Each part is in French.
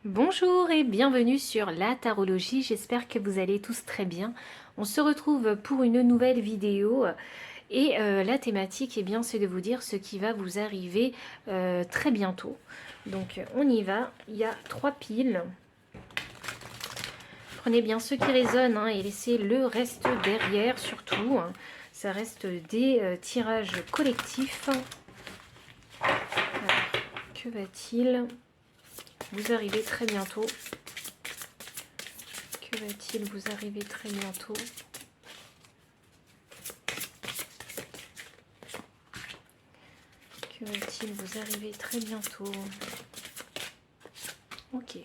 Bonjour et bienvenue sur la tarologie, j'espère que vous allez tous très bien. On se retrouve pour une nouvelle vidéo et la thématique c'est de vous dire ce qui va vous arriver très bientôt. Donc on y va, il y a 3 piles. Prenez bien ceux qui résonnent et laissez le reste derrière surtout. Ça reste des tirages collectifs. Alors, que va-t-il vous arriver très bientôt? Que va-t-il vous arriver très bientôt? Que va-t-il vous arriver très bientôt? Ok.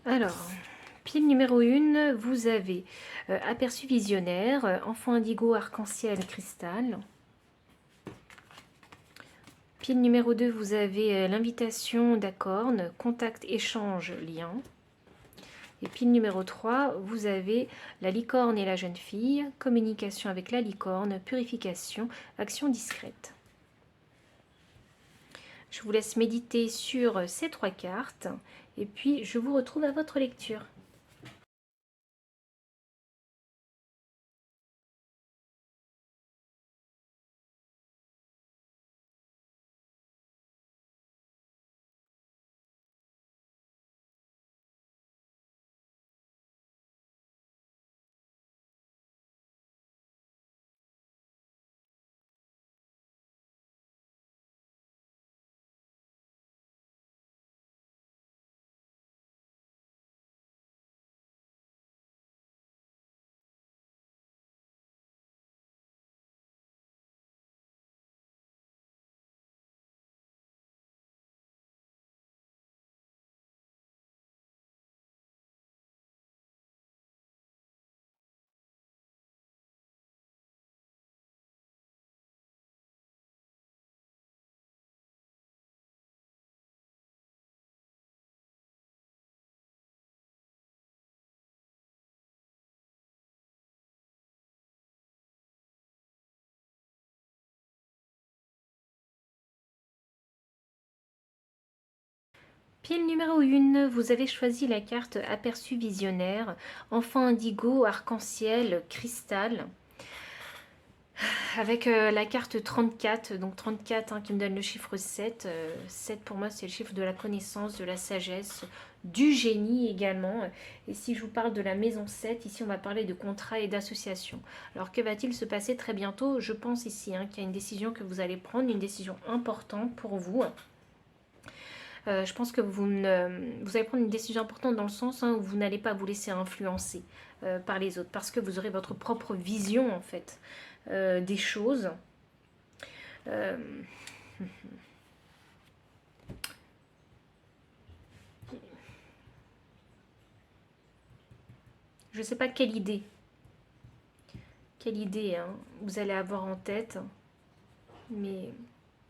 Alors, pile numéro 1, vous avez aperçu visionnaire, enfant indigo, arc-en-ciel, cristal. Pile numéro 2, vous avez l'invitation d'acorne, contact, échange, lien. Et pile numéro 3, vous avez la licorne et la jeune fille, communication avec la licorne, purification, action discrète. Je vous laisse méditer sur ces 3 cartes et puis je vous retrouve à votre lecture. Pile numéro 1, vous avez choisi la carte aperçu visionnaire, enfant indigo, arc-en-ciel, cristal, avec la carte 34, donc 34 qui me donne le chiffre 7. 7 pour moi c'est le chiffre de la connaissance, de la sagesse, du génie également. Et si je vous parle de la maison 7, ici on va parler de contrat et d'association. Alors que va-t-il se passer très bientôt? Je pense ici qu'il y a une décision que vous allez prendre, une décision importante pour vous. Je pense que vous allez prendre une décision importante dans le sens où vous n'allez pas vous laisser influencer par les autres, parce que vous aurez votre propre vision en fait des choses. Je ne sais pas quelle idée vous allez avoir en tête, mais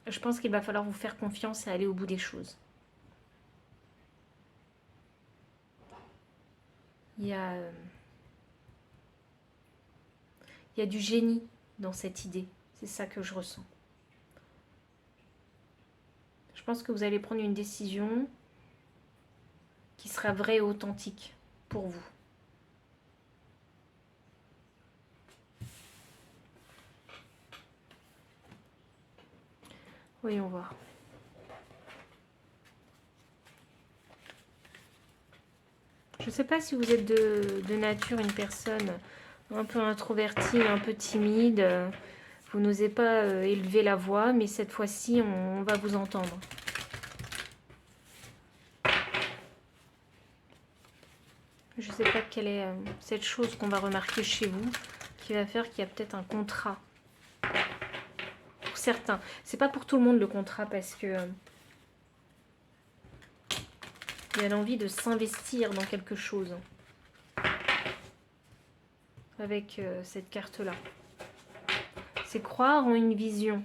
je pense qu'il va falloir vous faire confiance et aller au bout des choses. Il y a du génie dans cette idée, c'est ça que je ressens. Je pense que vous allez prendre une décision qui sera vraie et authentique pour vous. Voyons voir. Je ne sais pas si vous êtes de nature une personne un peu introvertie, un peu timide. Vous n'osez pas élever la voix, mais cette fois-ci, on va vous entendre. Je ne sais pas quelle est cette chose qu'on va remarquer chez vous qui va faire qu'il y a peut-être un contrat. Pour certains. C'est pas pour tout le monde le contrat parce que il y a l'envie de s'investir dans quelque chose avec cette carte-là. C'est croire en une vision.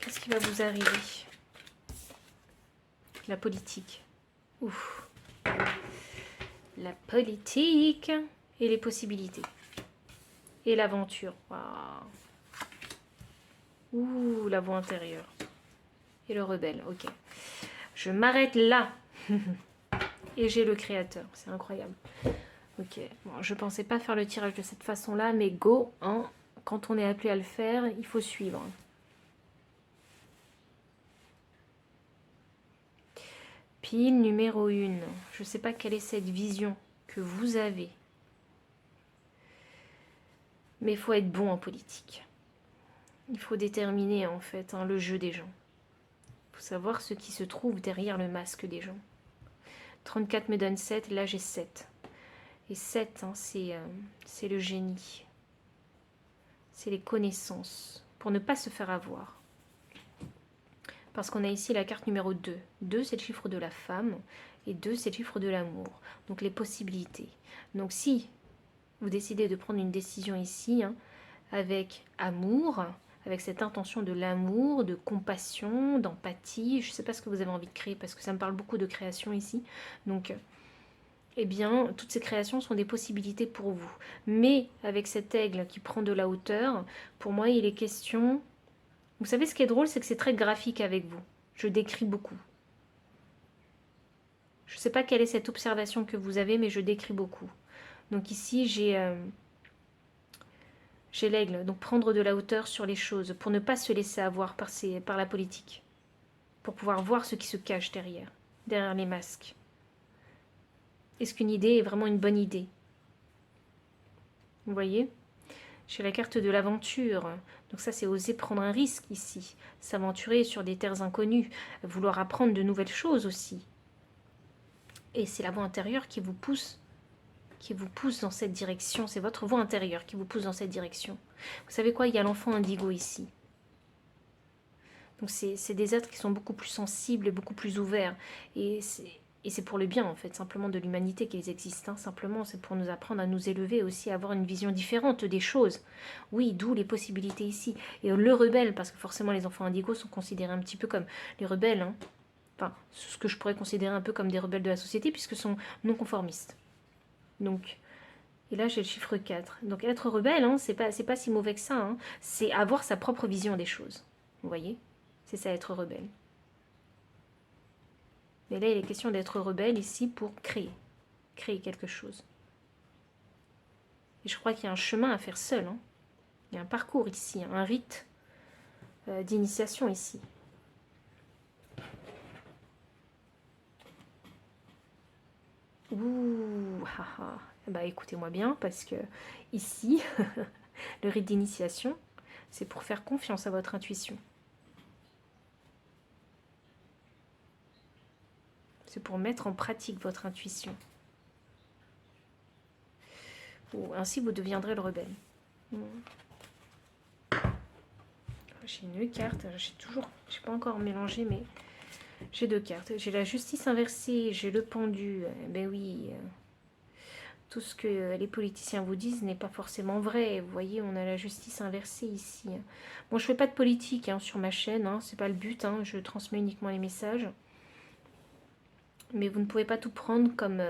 Qu'est-ce qui va vous arriver? La politique. Ouf. La politique et les possibilités. Et l'aventure. Waouh. Ouh, la voix intérieure. et le rebelle. Ok. Je m'arrête là. Et j'ai le créateur. C'est incroyable. Ok. Bon, je pensais pas faire le tirage de cette façon-là, mais go. Hein. Quand on est appelé à le faire, il faut suivre. Pile numéro 1. Je ne sais pas quelle est cette vision que vous avez. Mais il faut être bon en politique. Il faut déterminer en fait le jeu des gens. Il faut savoir ce qui se trouve derrière le masque des gens. 34 me donne 7, là j'ai 7. Et 7, c'est le génie. C'est les connaissances. Pour ne pas se faire avoir. Parce qu'on a ici la carte numéro 2. 2, c'est le chiffre de la femme. Et 2, c'est le chiffre de l'amour. Donc les possibilités. Donc si vous décidez de prendre une décision ici, avec amour, avec cette intention de l'amour, de compassion, d'empathie, je ne sais pas ce que vous avez envie de créer, parce que ça me parle beaucoup de création ici. Donc, eh bien, toutes ces créations sont des possibilités pour vous. Mais avec cet aigle qui prend de la hauteur, pour moi, il est question... Vous savez, ce qui est drôle, c'est que c'est très graphique avec vous. Je décris beaucoup. Je ne sais pas quelle est cette observation que vous avez, mais je décris beaucoup. Donc ici, j'ai l'aigle. Donc prendre de la hauteur sur les choses, pour ne pas se laisser avoir par la politique. Pour pouvoir voir ce qui se cache derrière les masques. Est-ce qu'une idée est vraiment une bonne idée? Vous voyez? J'ai la carte de l'aventure. Donc ça, c'est oser prendre un risque ici. S'aventurer sur des terres inconnues. Vouloir apprendre de nouvelles choses aussi. Et c'est la voix intérieure qui vous pousse dans cette direction. C'est votre voix intérieure qui vous pousse dans cette direction. Vous savez quoi? Il y a l'enfant indigo ici. Donc c'est des êtres qui sont beaucoup plus sensibles et beaucoup plus ouverts. Et c'est pour le bien, en fait, simplement de l'humanité qu'ils existent. Simplement, c'est pour nous apprendre à nous élever aussi, à avoir une vision différente des choses. Oui, d'où les possibilités ici. Et le rebelle, parce que forcément les enfants indigos sont considérés un petit peu comme les rebelles. Enfin, ce que je pourrais considérer un peu comme des rebelles de la société, puisque sont non conformistes. Donc, et là j'ai le chiffre 4. Donc être rebelle, c'est pas si mauvais que ça. C'est avoir sa propre vision des choses. Vous voyez? C'est ça, être rebelle. Mais là, il est question d'être rebelle ici pour créer quelque chose. Et je crois qu'il y a un chemin à faire seul. Il y a un parcours ici, un rite d'initiation ici. Ouh, haha. Bah écoutez-moi bien, parce que ici, le rite d'initiation, c'est pour faire confiance à votre intuition. C'est pour mettre en pratique votre intuition. Ainsi, vous deviendrez le rebelle. J'ai une carte. J'ai pas encore mélangé, mais j'ai 2 cartes. J'ai la justice inversée, j'ai le pendu. Ben oui, tout ce que les politiciens vous disent n'est pas forcément vrai. Vous voyez, on a la justice inversée ici. Bon, je fais pas de politique sur ma chaîne, c'est pas le but. Je transmets uniquement les messages. Mais vous ne pouvez pas tout prendre comme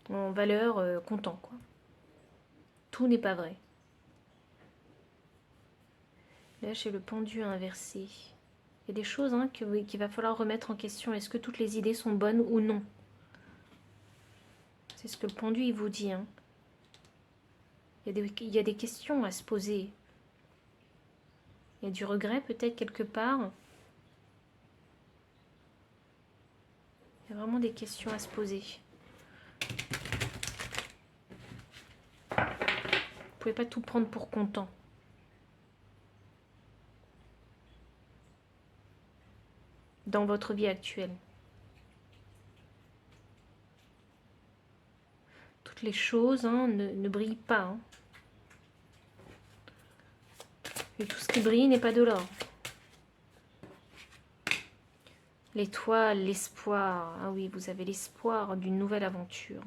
en valeur comptant, quoi. Tout n'est pas vrai. Là, j'ai le pendu inversé. Il y a des choses qu'il va falloir remettre en question. Est-ce que toutes les idées sont bonnes ou non? C'est ce que le pendu il vous dit. Il y a des questions à se poser. Il y a du regret peut-être quelque part. Il y a vraiment des questions à se poser. Vous ne pouvez pas tout prendre pour content. Dans votre vie actuelle. Toutes les choses ne brillent pas. Et tout ce qui brille n'est pas de l'or. L'étoile, l'espoir. Ah oui, vous avez l'espoir d'une nouvelle aventure.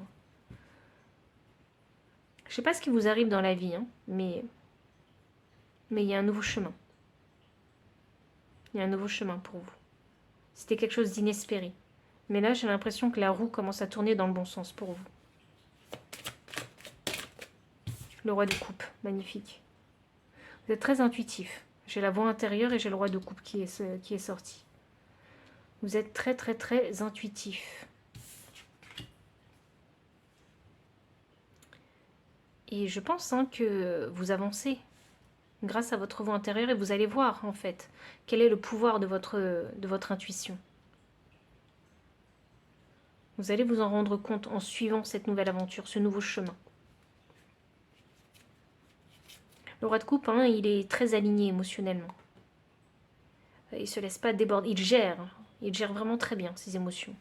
Je ne sais pas ce qui vous arrive dans la vie, mais il y a un nouveau chemin. Il y a un nouveau chemin pour vous. C'était quelque chose d'inespéré. Mais là, j'ai l'impression que la roue commence à tourner dans le bon sens pour vous. Le roi de coupe, magnifique. Vous êtes très intuitif. J'ai la voix intérieure et j'ai le roi de coupe qui est sorti. Vous êtes très très très intuitif. Et je pense que vous avancez grâce à votre voix intérieure et vous allez voir en fait quel est le pouvoir de votre intuition. Vous allez vous en rendre compte en suivant cette nouvelle aventure, ce nouveau chemin. Le roi de coupe, hein, il est très aligné émotionnellement. Il ne se laisse pas déborder, il gère vraiment très bien ses émotions.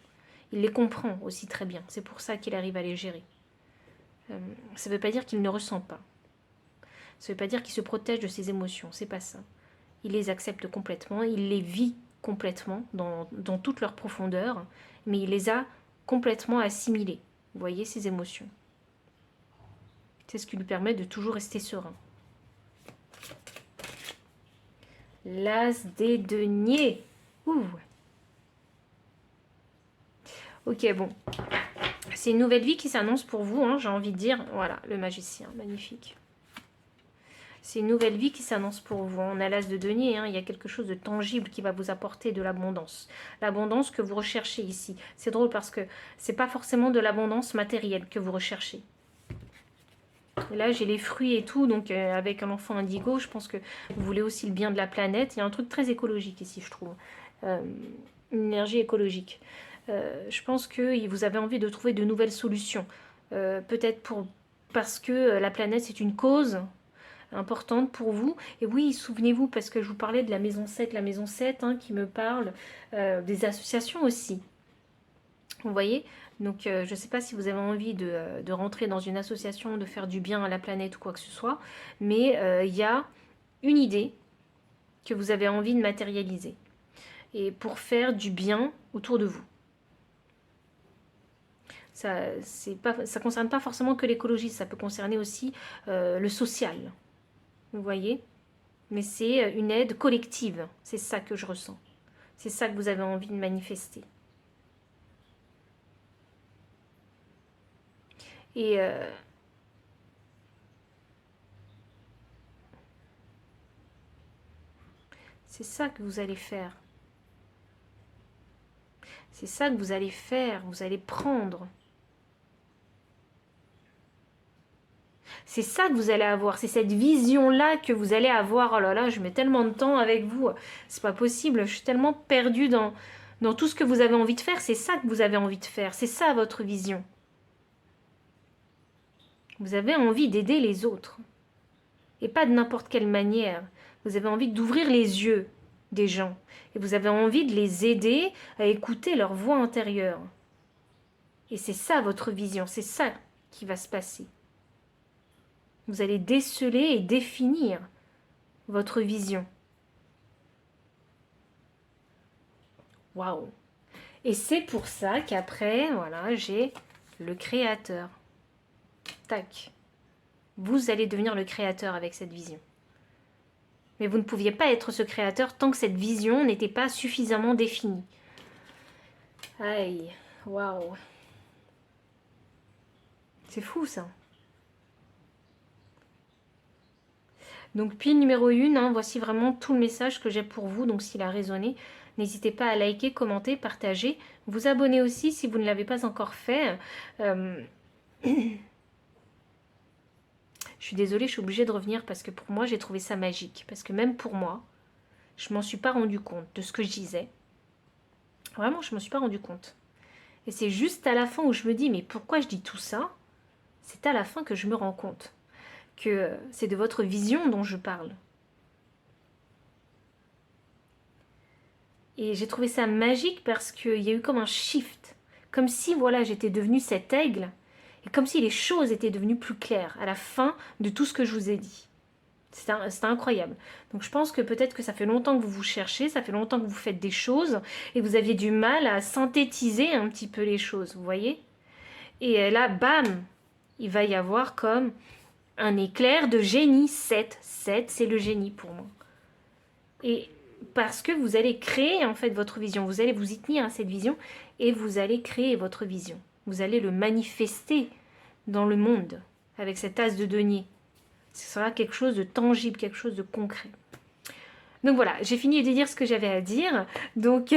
Il les comprend aussi très bien, c'est pour ça qu'il arrive à les gérer. Ça ne veut pas dire qu'il ne ressent pas. Ça ne veut pas dire qu'il se protège de ses émotions, c'est pas ça. Il les accepte complètement, il les vit complètement dans toute leur profondeur, mais il les a complètement assimilées. Vous voyez, ses émotions. C'est ce qui lui permet de toujours rester serein. L'as des deniers. Ouh. Ok, bon. C'est une nouvelle vie qui s'annonce pour vous, hein, j'ai envie de dire. Voilà, le magicien, magnifique. C'est une nouvelle vie qui s'annonce pour vous. On a l'as de denier, hein, il y a quelque chose de tangible qui va vous apporter de l'abondance. L'abondance que vous recherchez ici. C'est drôle parce que c'est pas forcément de l'abondance matérielle que vous recherchez. Et là, j'ai les fruits et tout, donc avec un enfant indigo, je pense que vous voulez aussi le bien de la planète. Il y a un truc très écologique ici, je trouve. Une énergie écologique. Je pense que vous avez envie de trouver de nouvelles solutions. Peut-être parce que la planète, c'est une cause importante pour vous. Et oui, souvenez-vous, parce que je vous parlais de la maison 7, hein, qui me parle des associations aussi. Vous voyez? Donc, je ne sais pas si vous avez envie de rentrer dans une association, de faire du bien à la planète ou quoi que ce soit, mais il y a une idée que vous avez envie de matérialiser et pour faire du bien autour de vous. Ça ne concerne pas forcément que l'écologie, ça peut concerner aussi le social. Vous voyez? Mais c'est une aide collective, c'est ça que je ressens. C'est ça que vous avez envie de manifester. Et c'est ça que vous allez faire. C'est ça que vous allez faire, vous allez prendre. C'est ça que vous allez avoir, c'est cette vision-là que vous allez avoir. Oh là là, je mets tellement de temps avec vous, c'est pas possible, je suis tellement perdue dans tout ce que vous avez envie de faire. C'est ça que vous avez envie de faire, c'est ça votre vision. Vous avez envie d'aider les autres. Et pas de n'importe quelle manière. Vous avez envie d'ouvrir les yeux des gens. Et vous avez envie de les aider à écouter leur voix intérieure. Et c'est ça votre vision, c'est ça qui va se passer. Vous allez déceler et définir votre vision. Waouh! Et c'est pour ça qu'après, voilà, j'ai le créateur. Tac. Vous allez devenir le créateur avec cette vision. Mais vous ne pouviez pas être ce créateur tant que cette vision n'était pas suffisamment définie. Aïe, waouh. C'est fou ça. Donc pile numéro 1, hein, voici vraiment tout le message que j'ai pour vous. Donc s'il a résonné, n'hésitez pas à liker, commenter, partager. Vous abonner aussi si vous ne l'avez pas encore fait. Je suis désolée, je suis obligée de revenir parce que pour moi, j'ai trouvé ça magique. Parce que même pour moi, je m'en suis pas rendu compte de ce que je disais. Vraiment, je me suis pas rendu compte. Et c'est juste à la fin où je me dis, mais pourquoi je dis tout ça? C'est à la fin que je me rends compte que c'est de votre vision dont je parle. Et j'ai trouvé ça magique parce qu'il y a eu comme un shift. Comme si, voilà, j'étais devenue cet aigle. Et comme si les choses étaient devenues plus claires à la fin de tout ce que je vous ai dit. C'était incroyable. Donc je pense que peut-être que ça fait longtemps que vous vous cherchez, ça fait longtemps que vous faites des choses, et vous aviez du mal à synthétiser un petit peu les choses, vous voyez? Et là, bam, il va y avoir comme un éclair de génie. 7, c'est le génie pour moi. Et parce que vous allez créer en fait votre vision, vous allez vous y tenir à cette vision, et vous allez créer votre vision. Vous allez le manifester dans le monde avec cet as de denier. Ce sera quelque chose de tangible, quelque chose de concret. Donc voilà, j'ai fini de dire ce que j'avais à dire. Donc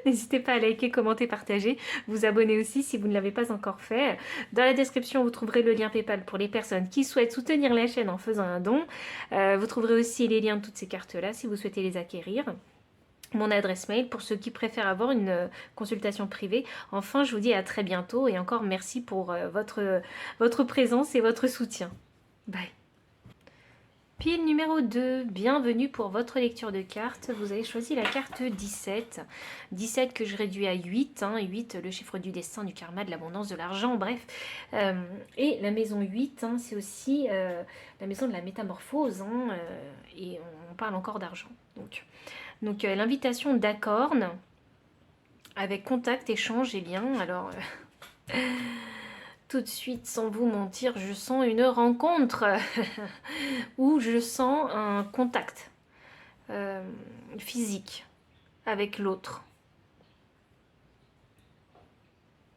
n'hésitez pas à liker, commenter, partager. Vous abonner aussi si vous ne l'avez pas encore fait. Dans la description, vous trouverez le lien PayPal pour les personnes qui souhaitent soutenir la chaîne en faisant un don. Vous trouverez aussi les liens de toutes ces cartes-là si vous souhaitez les acquérir. Mon adresse mail pour ceux qui préfèrent avoir une consultation privée. Enfin, je vous dis à très bientôt et encore merci pour votre présence et votre soutien. Bye. Pile numéro 2, bienvenue pour votre lecture de cartes. Vous avez choisi la carte 17. 17 que je réduis à 8. 8, le chiffre du destin, du karma, de l'abondance, de l'argent, bref. Et la maison 8, c'est aussi la maison de la métamorphose. Et on parle encore d'argent. Donc l'invitation d'Acorn avec contact, échange et lien. Alors... tout de suite, sans vous mentir, je sens une rencontre ou je sens un contact physique avec l'autre.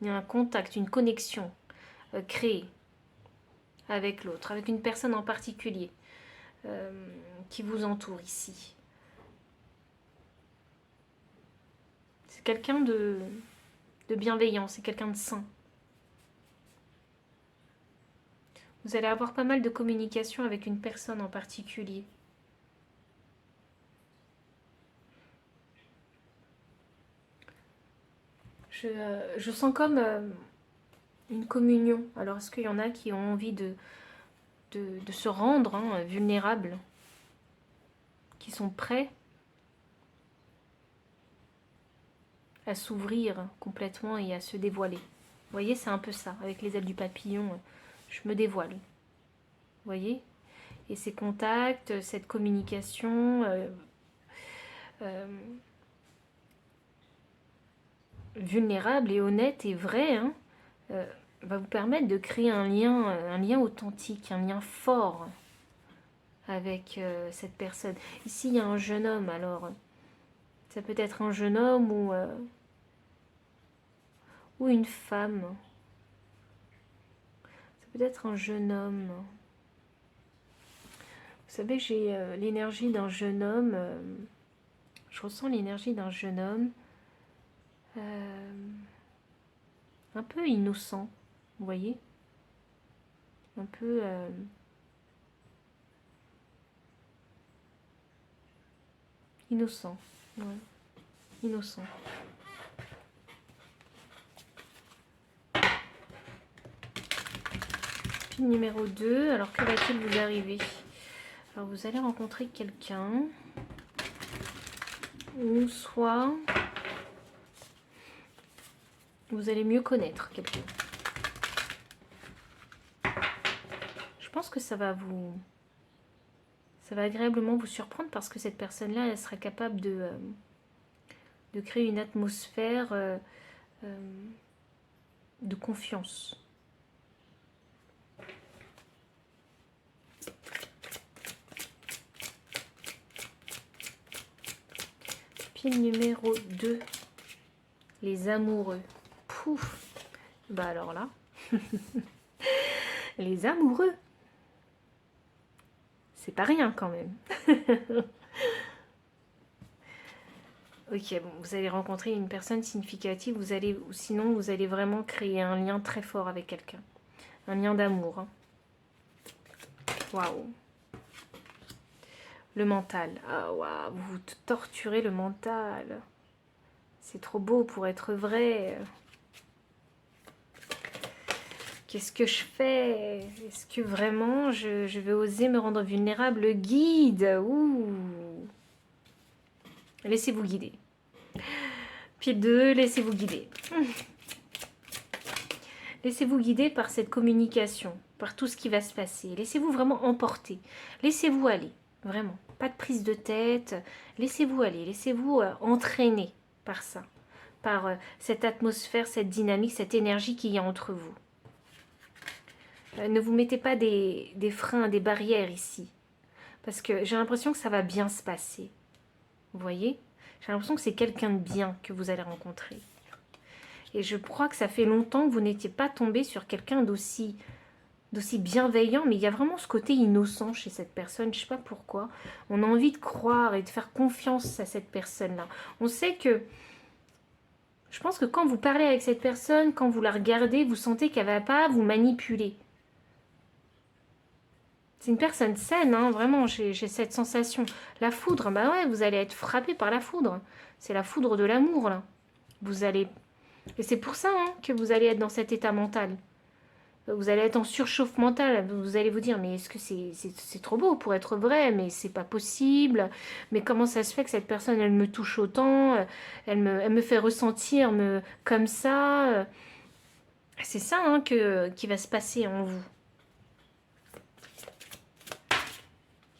Il y a un contact, une connexion créée avec l'autre, avec une personne en particulier qui vous entoure ici. C'est quelqu'un de bienveillant, c'est quelqu'un de sain. Vous allez avoir pas mal de communication avec une personne en particulier. Je sens comme une communion. Alors, est-ce qu'il y en a qui ont envie de se rendre vulnérables, qui sont prêts à s'ouvrir complètement et à se dévoiler? Vous voyez, c'est un peu ça, avec les ailes du papillon. Je me dévoile, vous voyez, et ces contacts, cette communication vulnérable et honnête et vraie va vous permettre de créer un lien authentique, un lien fort avec cette personne. Ici, il y a un jeune homme, alors ça peut être un jeune homme ou une femme. Peut-être un jeune homme. Vous savez, j'ai l'énergie d'un jeune homme. Je ressens l'énergie d'un jeune homme un peu innocent, vous voyez, un peu innocent, ouais. Innocent. Numéro 2, alors que va-t-il vous arriver? Alors vous allez rencontrer quelqu'un, ou soit vous allez mieux connaître quelqu'un. Je pense que ça va agréablement vous surprendre parce que cette personne-là, elle sera capable de créer une atmosphère de confiance. Pile numéro 2, les amoureux. Pouf. Bah alors là, les amoureux, c'est pas rien quand même. Ok, bon, vous allez rencontrer une personne significative, ou sinon vous allez vraiment créer un lien très fort avec quelqu'un. Un lien d'amour. Waouh. Le mental. Ah waouh, vous torturez le mental. C'est trop beau pour être vrai. Qu'est-ce que je fais? Est-ce que vraiment je vais oser me rendre vulnérable? Le guide. Ouh. Laissez-vous guider. Pile 2, laissez-vous guider. Laissez-vous guider par cette communication, par tout ce qui va se passer. Laissez-vous vraiment emporter. Laissez-vous aller, vraiment. Pas de prise de tête. Laissez-vous aller, laissez-vous entraîner par ça. Par cette atmosphère, cette dynamique, cette énergie qu'il y a entre vous. Ne vous mettez pas des freins, des barrières ici. Parce que j'ai l'impression que ça va bien se passer. Vous voyez? J'ai l'impression que c'est quelqu'un de bien que vous allez rencontrer. Et je crois que ça fait longtemps que vous n'étiez pas tombé sur quelqu'un d'aussi d'aussi bienveillant, mais il y a vraiment ce côté innocent chez cette personne, je sais pas pourquoi. On a envie de croire et de faire confiance à cette personne-là. On sait que, je pense que quand vous parlez avec cette personne, quand vous la regardez, vous sentez qu'elle va pas vous manipuler. C'est une personne saine, hein, vraiment, j'ai cette sensation. La foudre, bah ouais, vous allez être frappé par la foudre. C'est la foudre de l'amour, là. Vous allez... Et c'est pour ça hein, que vous allez être dans cet état mental. Vous allez être en surchauffe mentale. Vous allez vous dire, mais est-ce que c'est trop beau pour être vrai? Mais c'est pas possible. Mais comment ça se fait que cette personne, elle me touche autant? Elle me fait ressentir comme ça. C'est ça hein, qui va se passer en vous.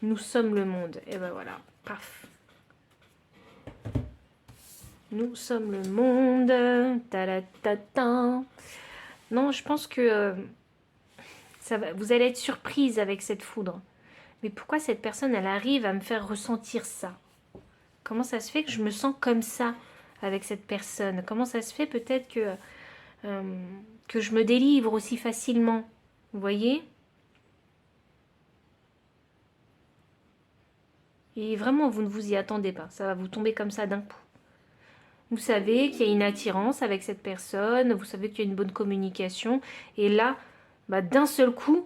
Nous sommes le monde. Et ben voilà, paf. Nous sommes le monde. Ta-da-ta-ta. Non, je pense que ça va, vous allez être surprise avec cette foudre. Mais pourquoi cette personne, elle arrive à me faire ressentir ça? Comment ça se fait que je me sens comme ça avec cette personne? Comment ça se fait peut-être que je me délivre aussi facilement? Vous voyez? Et vraiment, vous ne vous y attendez pas. Ça va vous tomber comme ça d'un coup. Vous savez qu'il y a une attirance avec cette personne, vous savez qu'il y a une bonne communication. Et là, bah, d'un seul coup,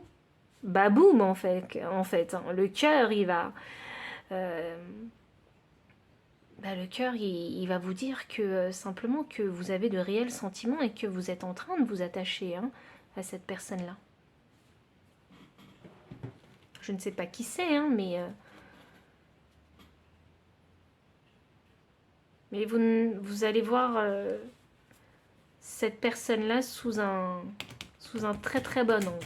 bah boum en fait hein, le cœur, il va... euh, bah, le cœur, il va vous dire que simplement que vous avez de réels sentiments et que vous êtes en train de vous attacher hein, à cette personne-là. Je ne sais pas qui c'est, hein, mais vous allez voir cette personne-là sous un très très bon angle.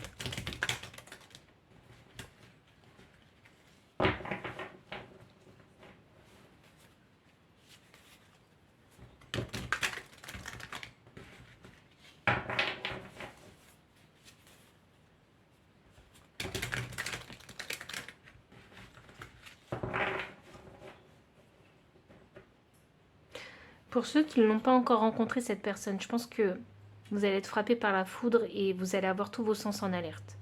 Pour ceux qui n'ont pas encore rencontré cette personne, je pense que vous allez être frappé par la foudre et vous allez avoir tous vos sens en alerte.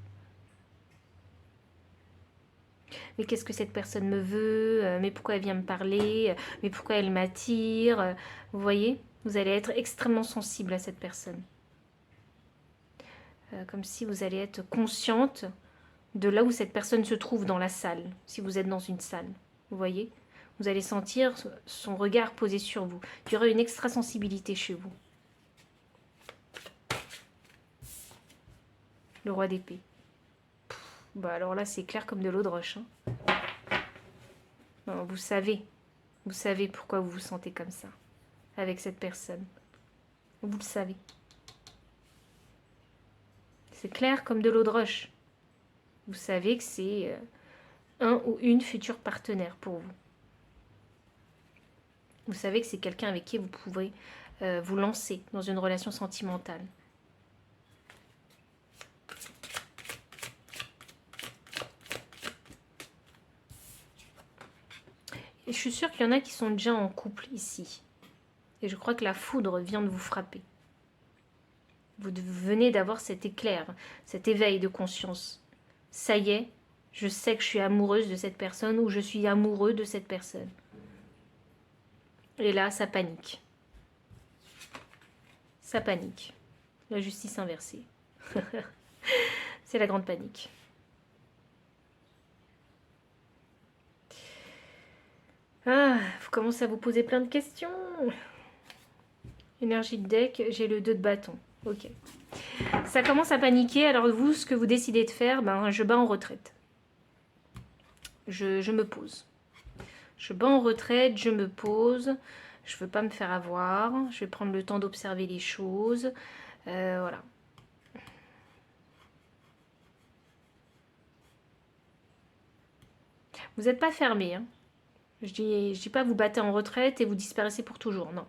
Mais qu'est-ce que cette personne me veut? Mais pourquoi elle vient me parler? Mais pourquoi elle m'attire? Vous voyez? Vous allez être extrêmement sensible à cette personne. Comme si vous allez être consciente de là où cette personne se trouve dans la salle, si vous êtes dans une salle. Vous voyez? Vous allez sentir son regard posé sur vous. Il y aura une extrasensibilité chez vous. Le roi d'épée. Bah alors là, c'est clair comme de l'eau de roche. Hein. Non, vous savez pourquoi vous vous sentez comme ça avec cette personne. Vous le savez. C'est clair comme de l'eau de roche. Vous savez que c'est un ou une future partenaire pour vous. Vous savez que c'est quelqu'un avec qui vous pouvez vous lancer dans une relation sentimentale. Et je suis sûre qu'il y en a qui sont déjà en couple ici. Et je crois que la foudre vient de vous frapper. Vous venez d'avoir cet éclair, cet éveil de conscience. Ça y est, je sais que je suis amoureuse de cette personne ou je suis amoureux de cette personne. Et là, ça panique. Ça panique. La justice inversée. C'est la grande panique. Ah, vous commencez à vous poser plein de questions. Énergie de deck, j'ai le 2 de bâton. Ok. Ça commence à paniquer, alors vous, ce que vous décidez de faire, ben, je bats en retraite. Je me pose. Je bats en retraite, je me pose. Je veux pas me faire avoir. Je vais prendre le temps d'observer les choses. Voilà. Vous n'êtes pas fermé. Hein. Je dis pas vous battez en retraite et vous disparaissez pour toujours. Non.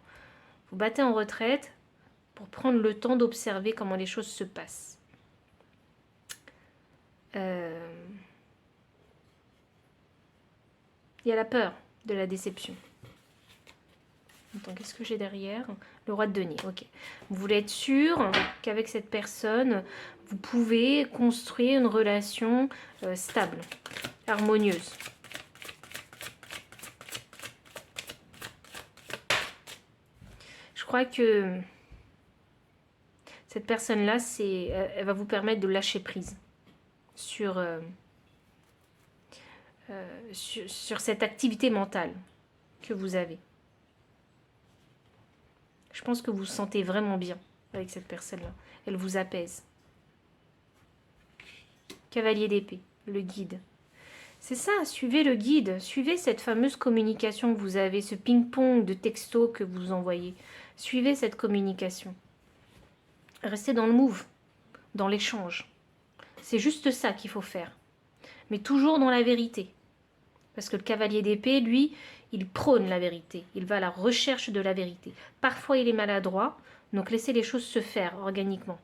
Vous battez en retraite pour prendre le temps d'observer comment les choses se passent. Il y a la peur de la déception. Attends, qu'est-ce que j'ai derrière? Le roi de denier, ok. Vous voulez être sûr qu'avec cette personne, vous pouvez construire une relation stable, harmonieuse. Je crois que cette personne-là, elle va vous permettre de lâcher prise sur cette activité mentale que vous avez. Je pense que vous vous sentez vraiment bien avec cette personne-là. Elle vous apaise. Cavalier d'épée, le guide. C'est ça, suivez le guide, suivez cette fameuse communication que vous avez, ce ping-pong de textos que vous envoyez. Suivez cette communication. Restez dans le move, dans l'échange. C'est juste ça qu'il faut faire. Mais toujours dans la vérité. Parce que le cavalier d'épée, lui, il prône la vérité. Il va à la recherche de la vérité. Parfois, il est maladroit, donc laissez les choses se faire organiquement.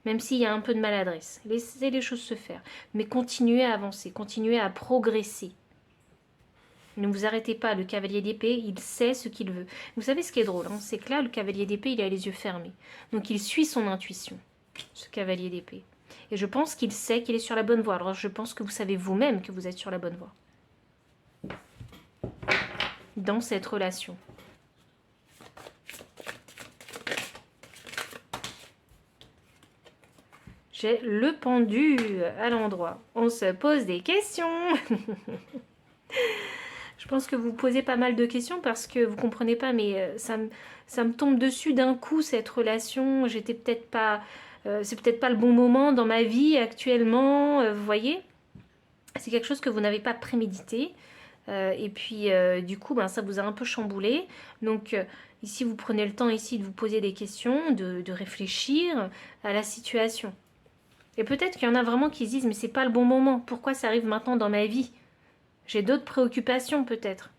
Même s'il y a un peu de maladresse. Laissez les choses se faire. Mais continuez à avancer, continuez à progresser. Ne vous arrêtez pas. Le cavalier d'épée, il sait ce qu'il veut. Vous savez ce qui est drôle, hein, c'est que là, le cavalier d'épée, il a les yeux fermés. Donc il suit son intuition, ce cavalier d'épée. Et je pense qu'il sait qu'il est sur la bonne voie. Alors je pense que vous savez vous-même que vous êtes sur la bonne voie. Dans cette relation. J'ai le pendu à l'endroit. On se pose des questions. Je pense que vous posez pas mal de questions parce que vous comprenez pas, mais ça me tombe dessus d'un coup, cette relation. J'étais peut-être pas... c'est peut-être pas le bon moment dans ma vie actuellement, vous voyez. C'est quelque chose que vous n'avez pas prémédité. Et puis, du coup, ça vous a un peu chamboulé. Donc, ici, vous prenez le temps ici de vous poser des questions, de réfléchir à la situation. Et peut-être qu'il y en a vraiment qui se disent, mais c'est pas le bon moment. Pourquoi ça arrive maintenant dans ma vie? J'ai d'autres préoccupations peut-être.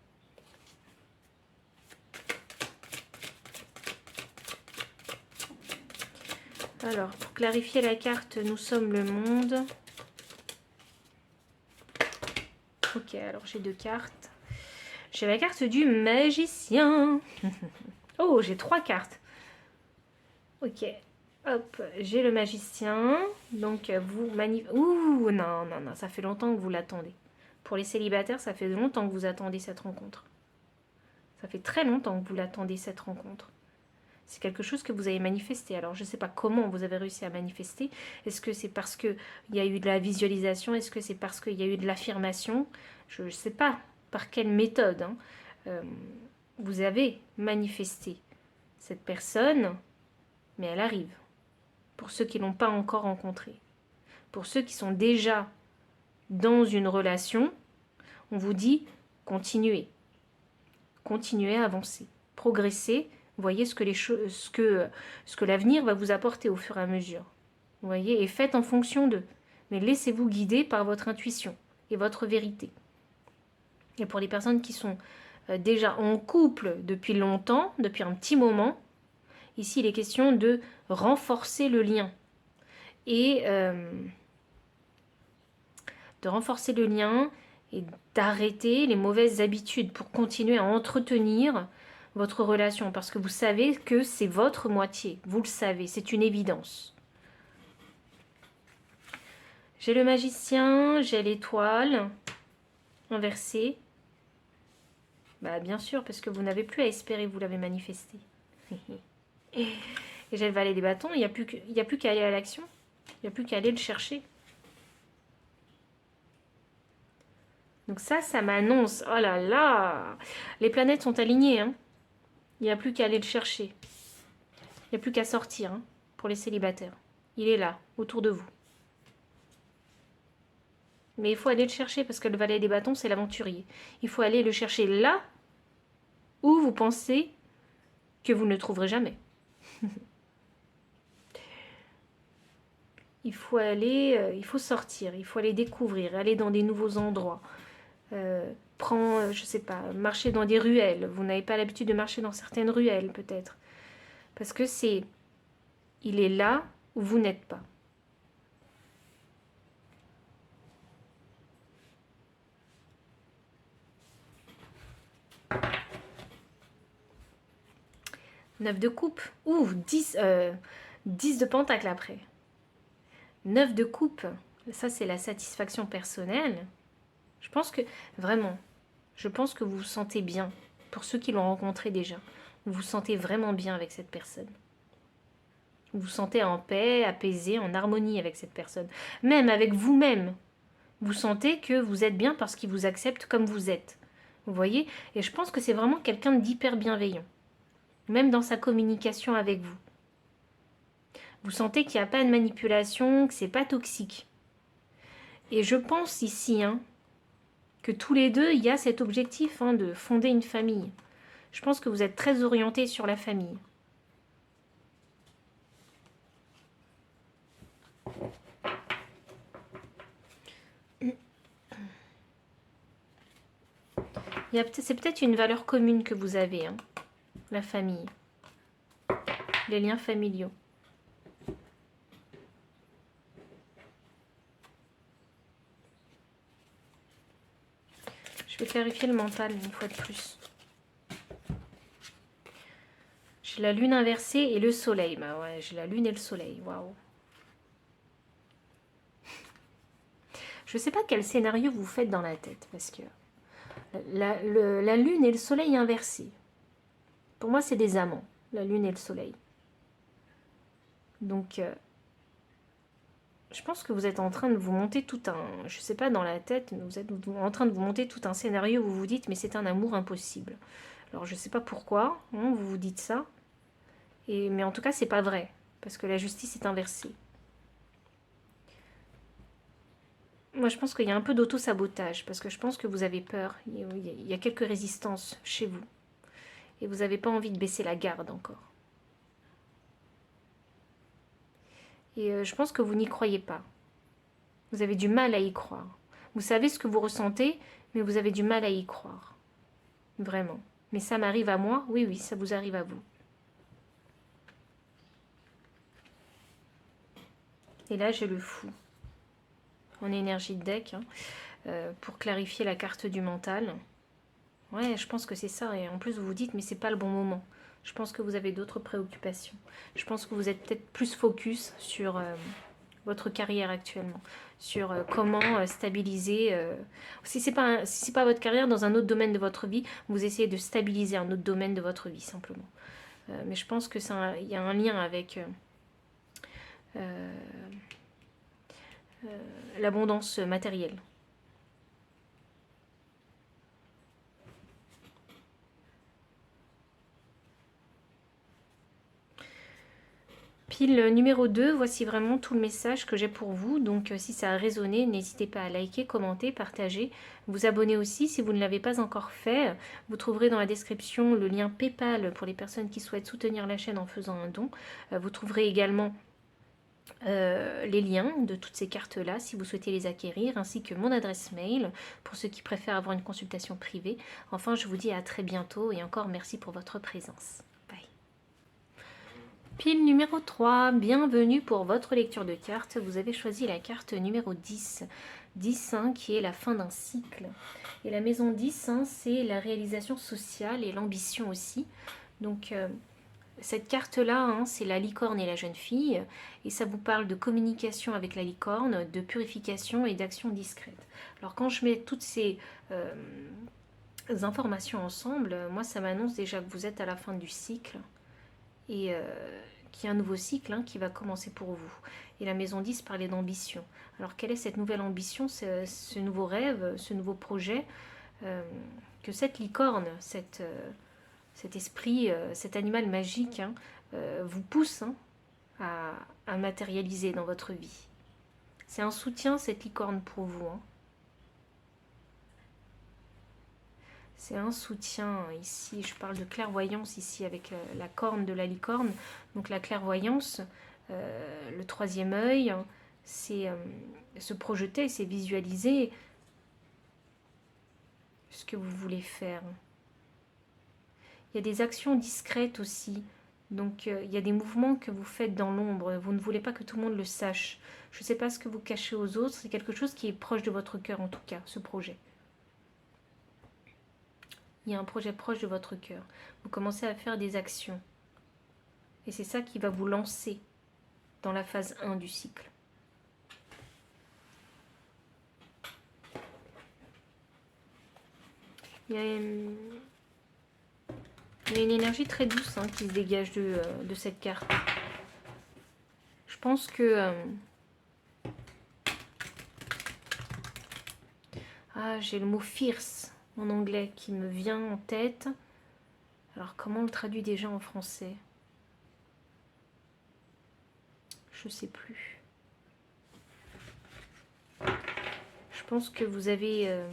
Alors, pour clarifier la carte, nous sommes le monde. Ok, alors j'ai 2 cartes. J'ai la carte du magicien. Oh, j'ai 3 cartes. Ok, hop, j'ai le magicien. Donc, vous manifestez... Ouh, non, non, non, ça fait longtemps que vous l'attendez. Pour les célibataires, ça fait longtemps que vous attendez cette rencontre. Ça fait très longtemps que vous l'attendez, cette rencontre. C'est quelque chose que vous avez manifesté. Alors, je ne sais pas comment vous avez réussi à manifester. Est-ce que c'est parce qu'il y a eu de la visualisation? Est-ce que c'est parce qu'il y a eu de l'affirmation? Je ne sais pas par quelle méthode vous avez manifesté cette personne, mais elle arrive. Pour ceux qui ne l'ont pas encore rencontrée. Pour ceux qui sont déjà dans une relation, on vous dit continuez. Continuez à avancer. Progressez. Voyez ce que l'avenir va vous apporter au fur et à mesure. Vous voyez, et faites en fonction d'eux. Mais laissez-vous guider par votre intuition et votre vérité. Et pour les personnes qui sont déjà en couple depuis longtemps, depuis un petit moment, ici il est question de renforcer le lien. Et d'arrêter les mauvaises habitudes pour continuer à entretenir votre relation, parce que vous savez que c'est votre moitié, vous le savez, c'est une évidence. J'ai le magicien, j'ai l'étoile inversée. Bien sûr, parce que vous n'avez plus à espérer, vous l'avez manifesté. Et j'ai le valet des bâtons, il n'y a plus qu'à aller à l'action, il n'y a plus qu'à aller le chercher. Donc ça m'annonce, oh là là, les planètes sont alignées, hein. Il n'y a plus qu'à aller le chercher. Il n'y a plus qu'à sortir pour les célibataires. Il est là, autour de vous. Mais il faut aller le chercher parce que le valet des bâtons, c'est l'aventurier. Il faut aller le chercher là où vous pensez que vous ne le trouverez jamais. Il faut sortir, il faut aller découvrir, aller dans des nouveaux endroits. Je sais pas, marcher dans des ruelles. Vous n'avez pas l'habitude de marcher dans certaines ruelles, peut-être. Parce que il est là où vous n'êtes pas. 9 de coupe. Ouh, 10 de pentacle après. 9 de coupe. Ça, c'est la satisfaction personnelle. Je pense que, vraiment, je pense que vous vous sentez bien. Pour ceux qui l'ont rencontré déjà, vous vous sentez vraiment bien avec cette personne. Vous vous sentez en paix, apaisé, en harmonie avec cette personne. Même avec vous-même. Vous sentez que vous êtes bien parce qu'il vous accepte comme vous êtes. Vous voyez? Et je pense que c'est vraiment quelqu'un d'hyper bienveillant. Même dans sa communication avec vous. Vous sentez qu'il n'y a pas de manipulation, que c'est pas toxique. Et je pense ici que tous les deux, il y a cet objectif de fonder une famille. Je pense que vous êtes très orientés sur la famille. C'est peut-être une valeur commune que vous avez, la famille, les liens familiaux. Je vais clarifier le mental une fois de plus. J'ai la lune inversée et le soleil. Bah ouais, j'ai la lune et le soleil. Waouh. Je ne sais pas quel scénario vous faites dans la tête, parce que la lune et le soleil inversés. Pour moi, c'est des amants, la lune et le soleil. Donc, je pense que vous êtes en train de vous monter tout un... Je ne sais pas dans la tête, mais vous êtes en train de vous monter tout un scénario où vous vous dites, mais c'est un amour impossible. Alors, je ne sais pas pourquoi vous vous dites ça, mais en tout cas, c'est pas vrai, parce que la justice est inversée. Moi, je pense qu'il y a un peu d'auto-sabotage, parce que je pense que vous avez peur. Il y a quelques résistances chez vous. Et vous n'avez pas envie de baisser la garde encore. Et je pense que vous n'y croyez pas. Vous avez du mal à y croire. Vous savez ce que vous ressentez, mais vous avez du mal à y croire. Vraiment. Mais ça m'arrive à moi? Oui, oui, ça vous arrive à vous. Et là, j'ai le fou. En énergie de deck, pour clarifier la carte du mental. Ouais, je pense que c'est ça. Et en plus, vous vous dites, mais c'est pas le bon moment. Je pense que vous avez d'autres préoccupations. Je pense que vous êtes peut-être plus focus sur votre carrière actuellement, sur comment stabiliser. Si c'est pas votre carrière dans un autre domaine de votre vie, vous essayez de stabiliser un autre domaine de votre vie simplement. Mais je pense que il y a un lien avec l'abondance matérielle. Pile numéro 2, voici vraiment tout le message que j'ai pour vous. Donc si ça a résonné, n'hésitez pas à liker, commenter, partager, vous abonner aussi si vous ne l'avez pas encore fait. Vous trouverez dans la description le lien PayPal pour les personnes qui souhaitent soutenir la chaîne en faisant un don. Vous trouverez également les liens de toutes ces cartes-là si vous souhaitez les acquérir, ainsi que mon adresse mail pour ceux qui préfèrent avoir une consultation privée. Enfin, je vous dis à très bientôt et encore merci pour votre présence. Pile numéro 3, bienvenue pour votre lecture de cartes. Vous avez choisi la carte numéro 10. 10 qui est la fin d'un cycle. Et la maison 10, c'est la réalisation sociale et l'ambition aussi. Donc cette carte-là, c'est la licorne et la jeune fille. Et ça vous parle de communication avec la licorne, de purification et d'action discrète. Alors quand je mets toutes ces informations ensemble, moi ça m'annonce déjà que vous êtes à la fin du cycle. Et qu'il y a un nouveau cycle qui va commencer pour vous. Et la maison 10 parlait d'ambition. Alors quelle est cette nouvelle ambition, ce nouveau rêve, ce nouveau projet que cette licorne, cet esprit, cet animal magique vous pousse à matérialiser dans votre vie. C'est un soutien, cette licorne, pour vous. C'est un soutien ici, je parle de clairvoyance ici avec la corne de la licorne. Donc la clairvoyance, le troisième œil, c'est se projeter, c'est visualiser ce que vous voulez faire. Il y a des actions discrètes aussi. Donc il y a des mouvements que vous faites dans l'ombre. Vous ne voulez pas que tout le monde le sache. Je ne sais pas ce que vous cachez aux autres. C'est quelque chose qui est proche de votre cœur en tout cas, ce projet. Il y a un projet proche de votre cœur. Vous commencez à faire des actions Et c'est ça qui va vous lancer dans la phase 1 du cycle. Il y a une énergie très douce qui se dégage de cette carte. Je pense que... j'ai le mot fierce en anglais qui me vient en tête. Alors, comment on le traduit déjà en français? Je sais plus. Je pense que vous avez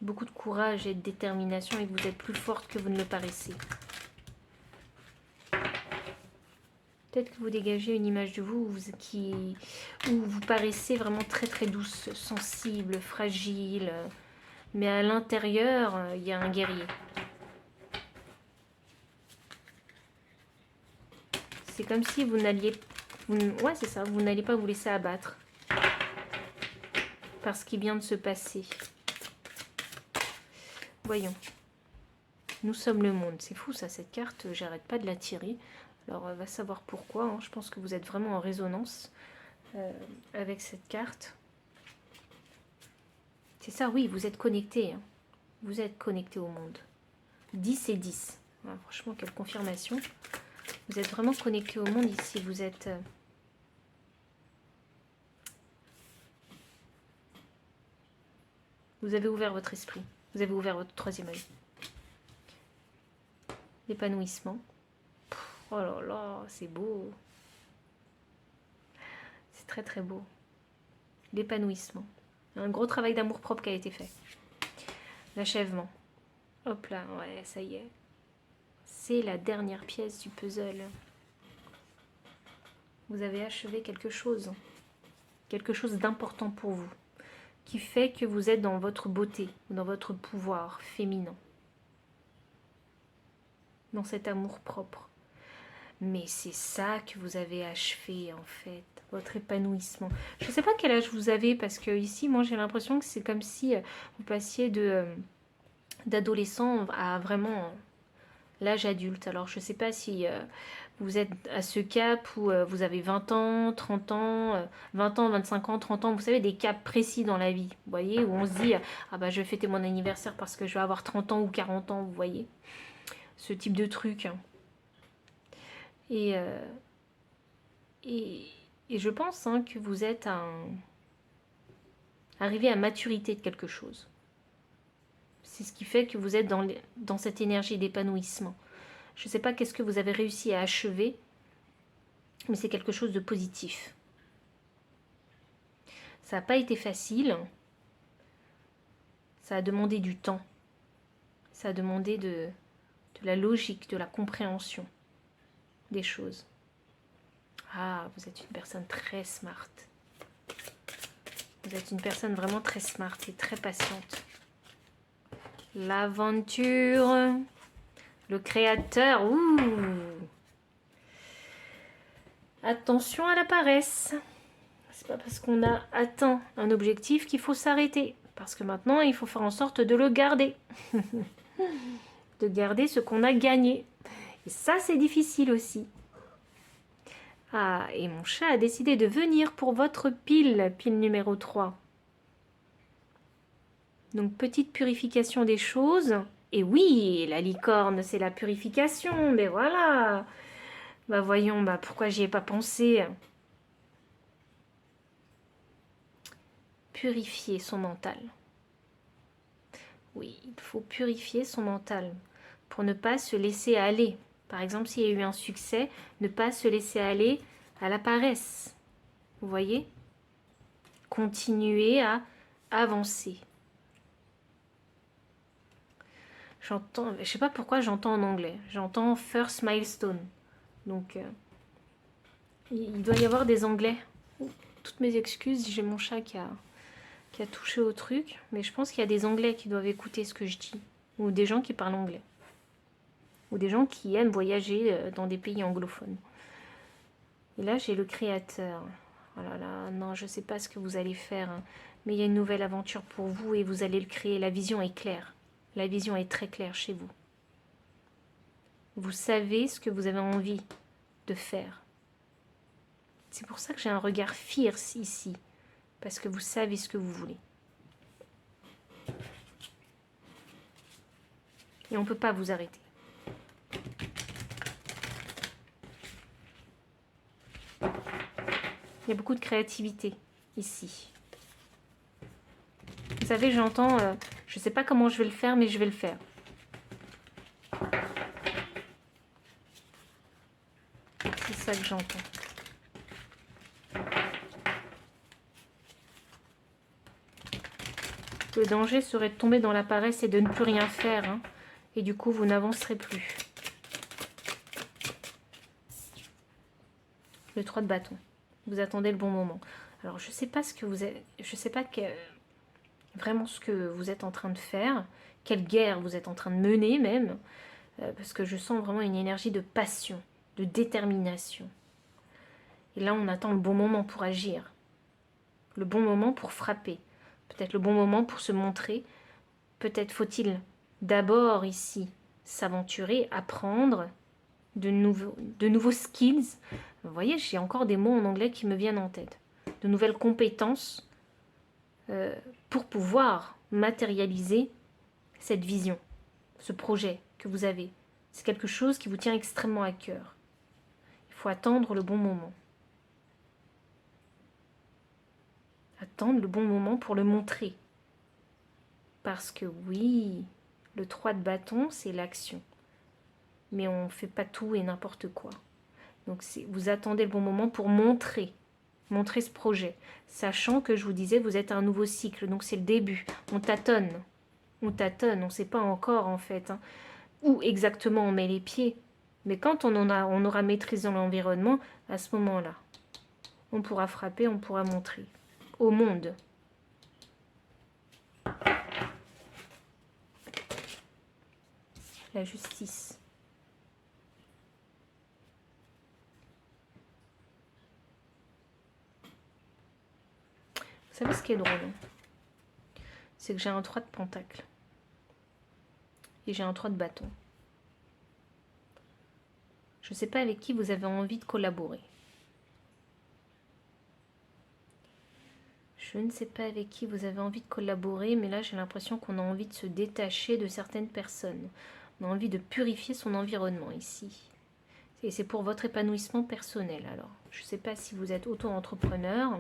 beaucoup de courage et de détermination et que vous êtes plus forte que vous ne le paraissez. Peut-être que vous dégagez une image de vous où vous paraissez vraiment très très douce, sensible, fragile. Mais à l'intérieur, il y a un guerrier. C'est comme si vous n'alliez... Ouais, c'est ça, vous n'allez pas vous laisser abattre par ce qui vient de se passer. Voyons. Nous sommes le monde. C'est fou ça, cette carte, j'arrête pas de la tirer. Alors, on va savoir pourquoi. Je pense que vous êtes vraiment en résonance avec cette carte. C'est ça, oui, vous êtes connecté. Vous êtes connecté au monde. 10 et 10. Voilà, franchement, quelle confirmation. Vous êtes vraiment connecté au monde ici. Vous êtes... Vous avez ouvert votre esprit. Vous avez ouvert votre troisième œil. L'épanouissement. Oh là là, c'est beau. C'est très très beau. L'épanouissement. Un gros travail d'amour-propre qui a été fait. L'achèvement. Hop là, ouais, ça y est. C'est la dernière pièce du puzzle. Vous avez achevé quelque chose. Quelque chose d'important pour vous. Qui fait que vous êtes dans votre beauté, dans votre pouvoir féminin. Dans cet amour-propre. Mais c'est ça que vous avez achevé en fait, votre épanouissement. Je ne sais pas quel âge vous avez parce que ici, moi j'ai l'impression que c'est comme si vous passiez d'adolescent à vraiment l'âge adulte. Alors je ne sais pas si vous êtes à ce cap où vous avez 20 ans, 30 ans, 20 ans, 25 ans, 30 ans. Vous savez, des caps précis dans la vie, vous voyez, où on se dit, ah bah je vais fêter mon anniversaire parce que je vais avoir 30 ans ou 40 ans, vous voyez. Ce type de truc. Et je pense que vous êtes arrivé à maturité de quelque chose. C'est ce qui fait que vous êtes dans cette énergie d'épanouissement. Je ne sais pas qu'est-ce que vous avez réussi à achever, mais c'est quelque chose de positif. Ça n'a pas été facile. Ça a demandé du temps. Ça a demandé de la logique, de la compréhension des choses. Ah, vous êtes une personne très smart. Vous êtes une personne vraiment très smart et très patiente. L'aventure, le créateur, ouh. Attention à la paresse. C'est pas parce qu'on a atteint un objectif qu'il faut s'arrêter. Parce que maintenant, il faut faire en sorte de le garder. De garder ce qu'on a gagné. Et ça, c'est difficile aussi. Ah, et mon chat a décidé de venir pour votre pile numéro 3. Donc, petite purification des choses. Et oui, la licorne, c'est la purification. Mais voilà. Bah voyons, bah pourquoi j'y ai pas pensé? Purifier son mental. Oui, il faut purifier son mental pour ne pas se laisser aller. Par exemple, s'il y a eu un succès, ne pas se laisser aller à la paresse. Vous voyez? Continuer à avancer. J'entends, je sais pas pourquoi j'entends en anglais. J'entends first milestone. Donc, il doit y avoir des anglais. Toutes mes excuses, j'ai mon chat qui a touché au truc. Mais je pense qu'il y a des anglais qui doivent écouter ce que je dis. Ou des gens qui parlent anglais. Ou des gens qui aiment voyager dans des pays anglophones. Et là, j'ai le créateur. Oh là là, non, je ne sais pas ce que vous allez faire. Mais il y a une nouvelle aventure pour vous et vous allez le créer. La vision est claire. La vision est très claire chez vous. Vous savez ce que vous avez envie de faire. C'est pour ça que j'ai un regard fierce ici. Parce que vous savez ce que vous voulez. Et on ne peut pas vous arrêter. Il y a beaucoup de créativité ici. Vous savez, j'entends, je ne sais pas comment je vais le faire, mais je vais le faire. C'est ça que j'entends. Le danger serait de tomber dans la paresse et de ne plus rien faire. Hein. Et du coup, vous n'avancerez plus. Le 3 de bâton. Vous attendez le bon moment. Alors, je ne sais pas ce que vous êtes... Je sais pas vraiment ce que vous êtes en train de faire. Quelle guerre vous êtes en train de mener même. Parce que je sens vraiment une énergie de passion, de détermination. Et là, on attend le bon moment pour agir. Le bon moment pour frapper. Peut-être le bon moment pour se montrer. Peut-être faut-il d'abord ici s'aventurer, apprendre de nouveaux skills. Vous voyez, j'ai encore des mots en anglais qui me viennent en tête. De nouvelles compétences pour pouvoir matérialiser cette vision, ce projet que vous avez. C'est quelque chose qui vous tient extrêmement à cœur. Il faut attendre le bon moment. Attendre le bon moment pour le montrer. Parce que oui, le 3 de bâton, c'est l'action. Mais on ne fait pas tout et n'importe quoi. Donc vous attendez le bon moment pour montrer ce projet. Sachant que je vous disais, vous êtes à un nouveau cycle. Donc c'est le début. On tâtonne. On ne sait pas encore en fait. Hein, où exactement on met les pieds. Mais quand on aura maîtrisé l'environnement, à ce moment-là, on pourra frapper, on pourra montrer au monde. La justice. Vous savez ce qui est drôle? C'est que j'ai un 3 de pentacle. Et j'ai un 3 de bâton. Je ne sais pas avec qui vous avez envie de collaborer. Je ne sais pas avec qui vous avez envie de collaborer, mais là j'ai l'impression qu'on a envie de se détacher de certaines personnes. On a envie de purifier son environnement ici. Et c'est pour votre épanouissement personnel. Alors, je ne sais pas si vous êtes auto-entrepreneur,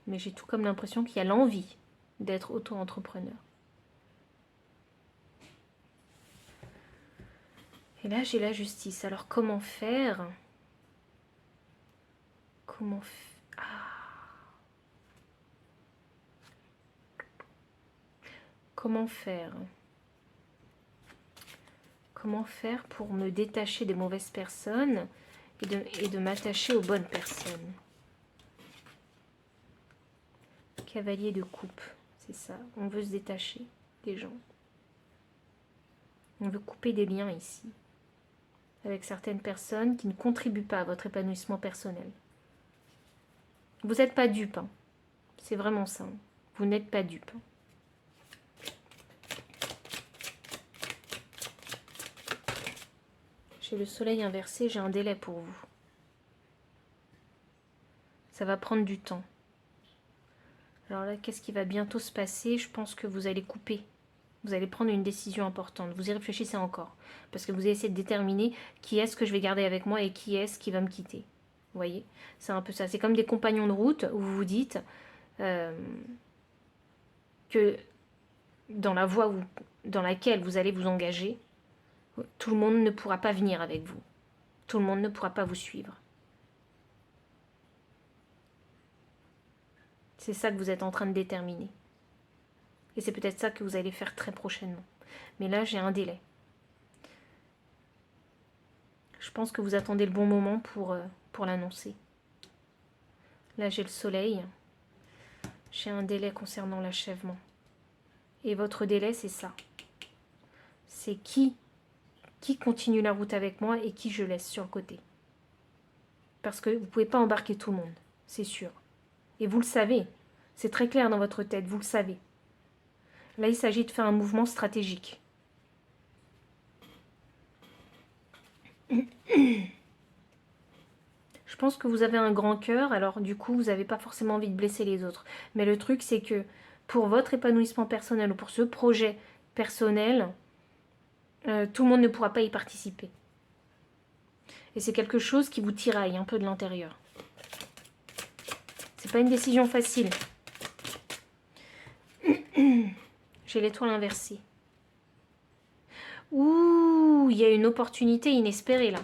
mais j'ai tout comme l'impression qu'il y a l'envie d'être auto-entrepreneur. Et là, j'ai la justice. Alors, comment faire? Comment faire? Comment faire? Comment faire pour me détacher des mauvaises personnes et de m'attacher aux bonnes personnes? Cavalier de coupe, c'est ça. On veut se détacher des gens. On veut couper des liens ici avec certaines personnes qui ne contribuent pas à votre épanouissement personnel. Vous n'êtes pas dupe, hein. C'est vraiment ça. Vous n'êtes pas dupe. J'ai le soleil inversé, j'ai un délai pour vous. Ça va prendre du temps. Alors là, qu'est-ce qui va bientôt se passer? Je pense que vous allez couper. Vous allez prendre une décision importante. Vous y réfléchissez encore. Parce que vous allez essayer de déterminer qui est-ce que je vais garder avec moi et qui est-ce qui va me quitter. Vous voyez? C'est un peu ça. C'est comme des compagnons de route où vous vous dites que dans la voie dans laquelle vous allez vous engager, tout le monde ne pourra pas venir avec vous. Tout le monde ne pourra pas vous suivre. C'est ça que vous êtes en train de déterminer. Et c'est peut-être ça que vous allez faire très prochainement. Mais là, j'ai un délai. Je pense que vous attendez le bon moment pour l'annoncer. Là, j'ai le soleil. J'ai un délai concernant l'achèvement. Et votre délai, c'est ça. C'est qui continue la route avec moi et qui je laisse sur le côté. Parce que vous ne pouvez pas embarquer tout le monde, c'est sûr. Et vous le savez. C'est très clair dans votre tête, vous le savez. Là, il s'agit de faire un mouvement stratégique. Je pense que vous avez un grand cœur, alors du coup, vous n'avez pas forcément envie de blesser les autres. Mais le truc, c'est que pour votre épanouissement personnel ou pour ce projet personnel, tout le monde ne pourra pas y participer. Et c'est quelque chose qui vous tiraille un peu de l'intérieur. C'est pas une décision facile. J'ai l'étoile inversée. Ouh, il y a une opportunité inespérée là.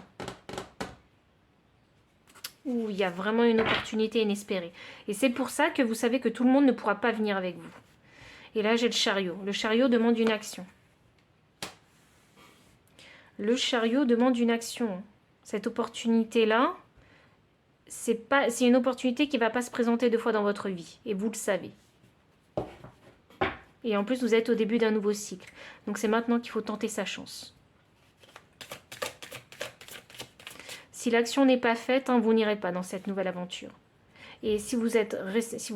Ouh, il y a vraiment une opportunité inespérée. Et c'est pour ça que vous savez que tout le monde ne pourra pas venir avec vous. Et là, j'ai le chariot. Le chariot demande une action. Le chariot demande une action. Cette opportunité-là, c'est une opportunité qui ne va pas se présenter 2 fois dans votre vie. Et vous le savez. Et en plus, vous êtes au début d'un nouveau cycle. Donc c'est maintenant qu'il faut tenter sa chance. Si l'action n'est pas faite, hein, vous n'irez pas dans cette nouvelle aventure. Et si vous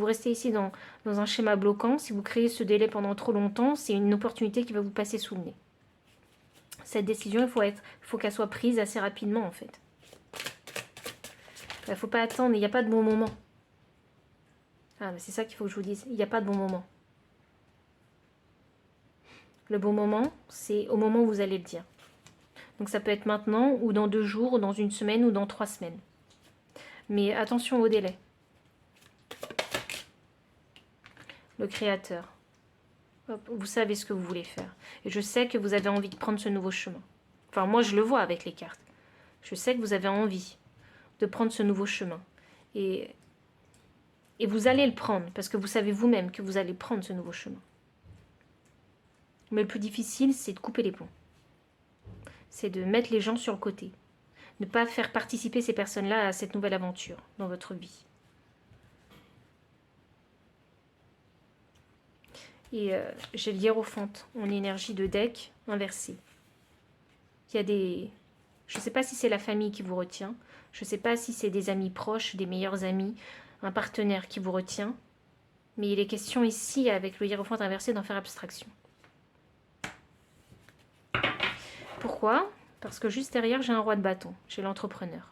restez ici dans un schéma bloquant, si vous créez ce délai pendant trop longtemps, c'est une opportunité qui va vous passer sous le nez. Cette décision, il faut qu'elle soit prise assez rapidement en fait. Il ne faut pas attendre, il n'y a pas de bon moment. Ah, c'est ça qu'il faut que je vous dise, il n'y a pas de bon moment. Le bon moment, c'est au moment où vous allez le dire. Donc ça peut être maintenant, ou dans 2 jours, ou dans 1 semaine, ou dans 3 semaines. Mais attention au délai. Le créateur. Hop, vous savez ce que vous voulez faire. Et je sais que vous avez envie de prendre ce nouveau chemin. Enfin, moi, je le vois avec les cartes. Je sais que vous avez envie de prendre ce nouveau chemin. Et vous allez le prendre, parce que vous savez vous-même que vous allez prendre ce nouveau chemin. Mais le plus difficile, c'est de couper les ponts. C'est de mettre les gens sur le côté. Ne pas faire participer ces personnes-là à cette nouvelle aventure dans votre vie. Et j'ai le hiérophante en énergie de deck inversée. Il y a des... Je ne sais pas si c'est la famille qui vous retient. Je ne sais pas si c'est des amis proches, des meilleurs amis, un partenaire qui vous retient. Mais il est question ici, avec le hiérophante inversé, d'en faire abstraction. Pourquoi ? Parce que juste derrière, j'ai un roi de bâton. J'ai l'entrepreneur.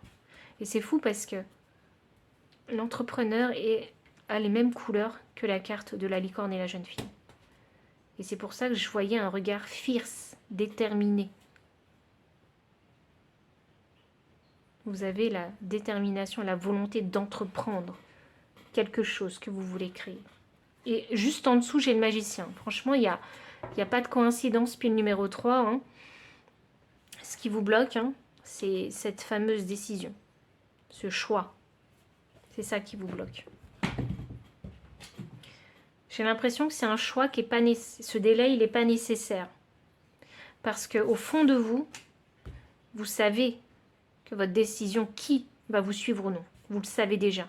Et c'est fou parce que l'entrepreneur a les mêmes couleurs que la carte de la licorne et la jeune fille. Et c'est pour ça que je voyais un regard fierce, déterminé. Vous avez la détermination, la volonté d'entreprendre quelque chose que vous voulez créer. Et juste en dessous, j'ai le magicien. Franchement, il y a pas de coïncidence, pile numéro 3. Hein. Ce qui vous bloque, hein, c'est cette fameuse décision, ce choix. C'est ça qui vous bloque. J'ai l'impression que c'est un choix qui est pas nécessaire. Ce délai, il n'est pas nécessaire. Parce qu'au fond de vous, vous savez que votre décision, qui va vous suivre ou non. Vous le savez déjà.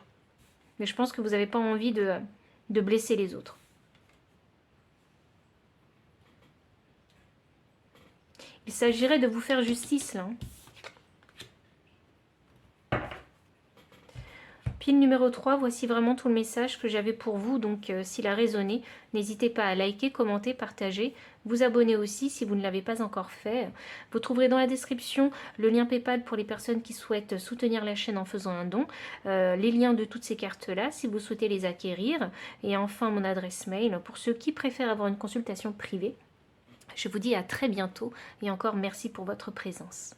Mais je pense que vous n'avez pas envie de blesser les autres. Il s'agirait de vous faire justice, là. Pile numéro 3, voici vraiment tout le message que j'avais pour vous. Donc, s'il a résonné, n'hésitez pas à liker, commenter, partager. Vous abonner aussi si vous ne l'avez pas encore fait. Vous trouverez dans la description le lien PayPal pour les personnes qui souhaitent soutenir la chaîne en faisant un don. Les liens de toutes ces cartes-là si vous souhaitez les acquérir. Et enfin, mon adresse mail pour ceux qui préfèrent avoir une consultation privée. Je vous dis à très bientôt et encore merci pour votre présence.